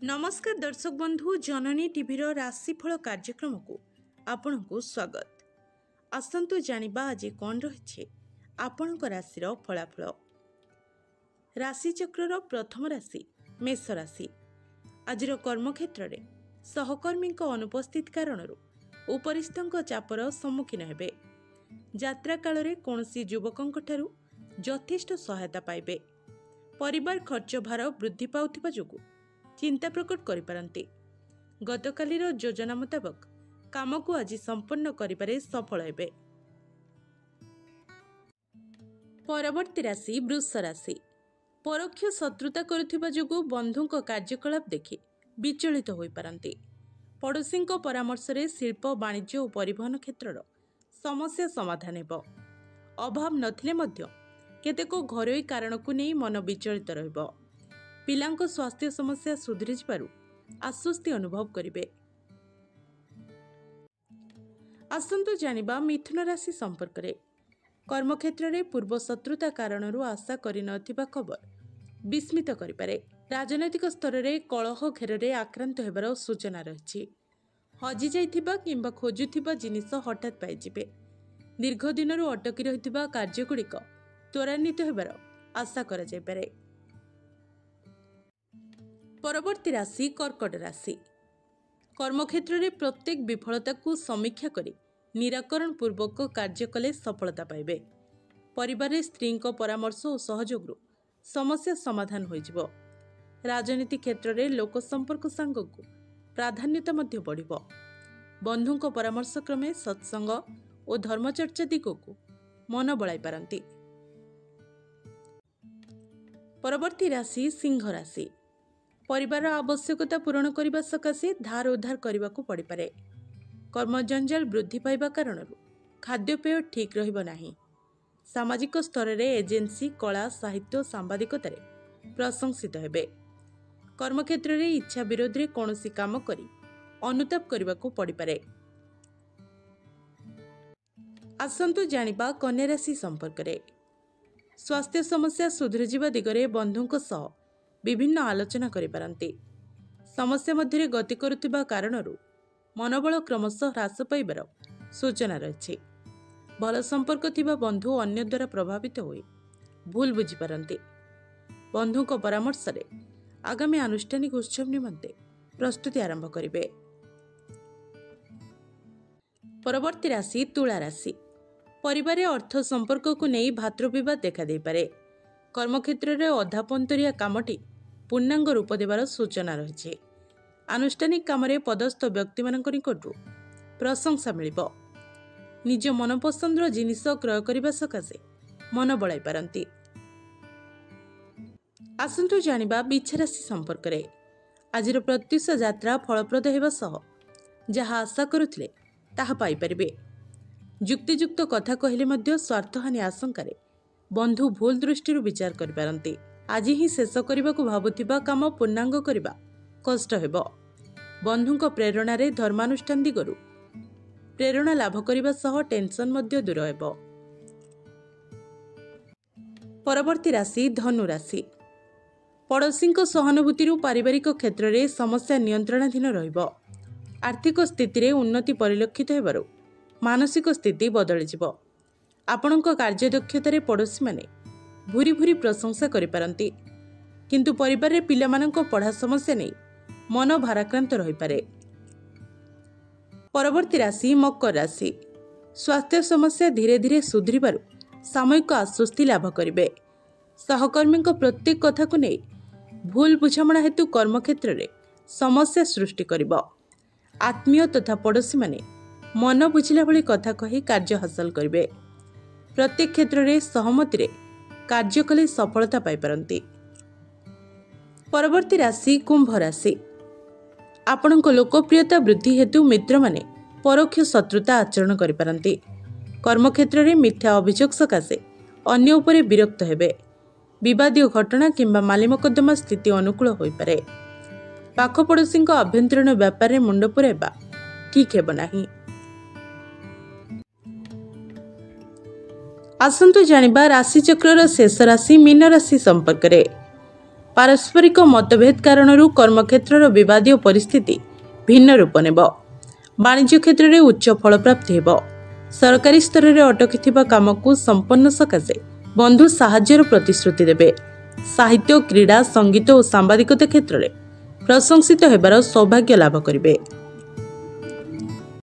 नमस्कार दर्शक बंधु जननी टीवीर राशिफल कार्यक्रम को आपण को स्वागत। आसतु जानिबा आज कौन रही आपण राशि फलाफल। राशिचक्र प्रथम राशि मेष राशि। आज कर्मक्षेत्र में सहकर्मी अनुपस्थित कारण उपरिस्थ चापर सम्मुखीन हेबे। यात्रा काल में कौन युवकों यथेष्ट सहायता पाइबे। परिवार खर्च भार वृद्धि पाउथिबा जोगु चिंता प्रकट करिपारंती। गतकालीर योजना मुताबक काम को आज संपन्न करिबारे सफल हेबे। परवर्ती राशि वृष राशि। परोक्ष शत्रुता करुथिबा जोगु बंधुଙ୍କ कार्यकलाप देखि विचलित होई पारंती। पड़ोसीଙ୍କ परामर्श रे शिल्प वाणिज्य और परिवहन क्षेत्रर समस्या समाधान हेबो। अभाव नथिले मध्य केतेको घरोई कारण को नहीं मन विचलित रहिबो। पिलांको स्वास्थ्य समस्या सुधरी जिबारु आश्वस्ति अनुभव करिवे। आसंतु जानिबा मिथुन राशि संपर्क रे। कर्मक्षेत्र में पूर्व शत्रुता कारणरू आशा करि नथिबा खबर विस्मित करिपारे। राजनैतिक स्तर में कलह घेर में आक्रांत हेबार सूचना रही। हजि जाइथिबा किंबा खोजुथिबा जिनिस हठात पाइजिबे। दीर्घ दिनरू अटकी रहिथिबा कार्यगुड़िक त्वरान्वित हेबार आशा करा जायपारे। परवर्ती राशि कर्कट राशि। कर्मक्षेत्र में प्रत्येक विफलता को समीक्षा करी निराकरण पूर्वक कार्य कले सफलता पाइबे। परिवार स्त्री परामर्श और सहयोग समस्या समाधान होइजिबो। राजनीति क्षेत्र में लोक संपर्क सांग को प्राधान्यता मध्य बढ़िबो। बंधुଙ୍କ परामर्श क्रमे सत्संग और धर्मचर्चा दिग को मन बड़ाई पारंती। परवर्ती राशि सिंह राशि। परिवार आवश्यकता पूरण करने सकाशे धार उधार करने को पड़ पारे। कर्मजंजाल वृद्धि पाइबा कारण खाद्यपेय ठीक रहिबो नाही। सामाजिक स्तर में एजेंसी कला साहित्य सांबादिकतार प्रशंसित हेबे। कर्मक्षेत्र में इच्छा विरोध में कौन काम करी अनुताप करने को पड़ पारे। आसंतु जानिबा कन्या राशि संपर्क रे। स्वास्थ्य समस्या सुधरी जिबा दिगरे बंधुଙ୍କ सह विभिन्न आलोचना करिपारंती। समस्या मध्य गति करुथिबा कारणरू मनोबल क्रमशः ह्रास पाइबार सूचना रही। भल संपर्क थिबा बंधु अन्य द्वारा प्रभावित होई भूल बुझी पारंती। बंधुଙ୍କ परामर्श रे आगामी आनुष्ठानिक उत्सव निमंते प्रस्तुति आरंभ करिवे। परवर्ती राशि तुला राशि। परिवार अर्थ संपर्क को नहीं भातृविवाद देखा दे पारे। कर्मक्षेत्र में अधापंतरिया कामटी पूर्णांग रूप देवार सूचना रही। आनुष्ठानिक काम पदस्थ व्यक्ति निकटू प्रशंसा मिलिबो। निज मनपसंदर जिनिस क्रय करने सकाशे मन बड़ाई पारंती। आसंतु जानिबा बिच्छा राशि संपर्क रे। आजिर प्रत्युष यात्रा फलप्रद हेबा सह जहाँ आशा करुथिले ताहा पाई परिबे। युक्तियुक्त कथा कहले मध्य स्वार्थहानि आशंकारे बंधु भूल दृष्टि विचार करिपारंती। आज ही शेष करने को भावुथिबा काम पूर्णांग करने कष्ट हेबो। बंधुଙ୍କ प्रेरणा रे धर्मानुष्ठान दिगरु प्रेरणा लाभ करने सह टेंशन मध्य दूर हेबो। परवर्ती राशि धनु राशि। पड़ोसी सहानुभूति पारिवारिक क्षेत्र में समस्या नियंत्रणाधीन रहिबो। आर्थिक स्थिति रे उन्नति परिलक्षित हेबारु मानसिक स्थिति बदली जिवो। आपणଙ୍କ कार्यदक्षतार पड़ोशी माने भूरी भूरी प्रशंसा करिपारंती। किंतु परिवार रे पिलामानଙ୍କ पढ़ा समस्या नहीं मन भाराक्रांत रही पारे। परवर्ती राशि मकर राशि। स्वास्थ्य समस्या धीरे धीरे सुधरिबारु सामयिक आश्वस्ति लाभ करिवे। सहकर्मी प्रत्येक कथा को नहीं भूल बुझामणा हेतु कर्मक्षेत्र में समस्या सृष्टि करिबो। आत्मीय तथा पड़ोशी माने मन बुझिला भली कथा कही कार्य हासिल करिवे। प्रत्येक क्षेत्र में सहमति रे कार्य कले सफलता पाई पारंती। परवर्ती राशि कुंभ राशि। आपणଙ୍କ लोकप्रियता वृद्धि हेतु मित्र माने परोक्ष शत्रुता आचरण करि पारंती। कर्मक्षेत्र में मिथ्या अभियोग सकाशे अन्य उपरे विरक्त हेबे। विवादीय घटना किंबा माली मकद्दमा स्थिति अनुकूल होई पारे। पाख पड़ोसी आभ्यंतरीण व्यापार मुंड पुराइबा ठीक हेबो नाही। आसंतु जानिबा राशिचक्र शेष राशि मीन राशि संपर्क रे। पारस्परिक मतभेद कारण कर्मक्षेत्र विवादीय परिस्थिति भिन्न रूप नेब। वाणिज्य क्षेत्र में उच्च फलप्राप्ति हेब। सरकारी स्तर में अटकी काम को संपन्न सकाशे बंधु साहाय्यर प्रतिश्रुति देवे। साहित्य, क्रीड़ा, संगीत और सांबादिकता क्षेत्र में प्रशंसित हेबार सौभाग्य लाभ करेंगे।